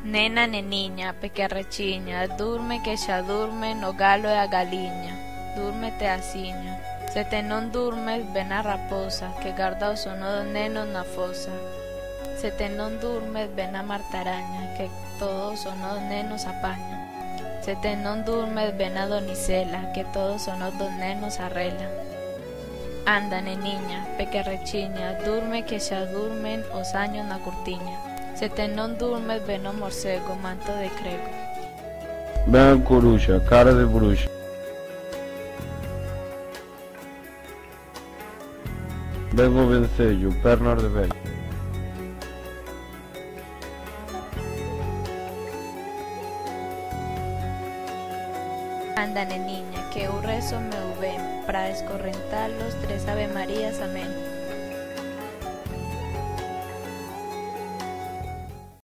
Nena neniña, pequerrechiña, durme que xa durme no galo e a galiña, dúrmete asiña. Se te non durmes, ven a raposa, que garda o sono dos nenos na fosa. Se te non durmes, ven a martaraña, que todo o sono dos nenos apaña. Se te non durmes, ven a donicela, que todo o sono dos nenos arrela. Anda, neniña, pequerrechiña, durme que xa durmen os años na curtiña. Se te non durmes, ven o morcego, manto de crego. Ven a coruxa, cara de bruxa. Ven o vencello, pernas de velho. Anda, neniña, que eu rezo meu ben, para escorrentar los 3 Ave Marías, amén.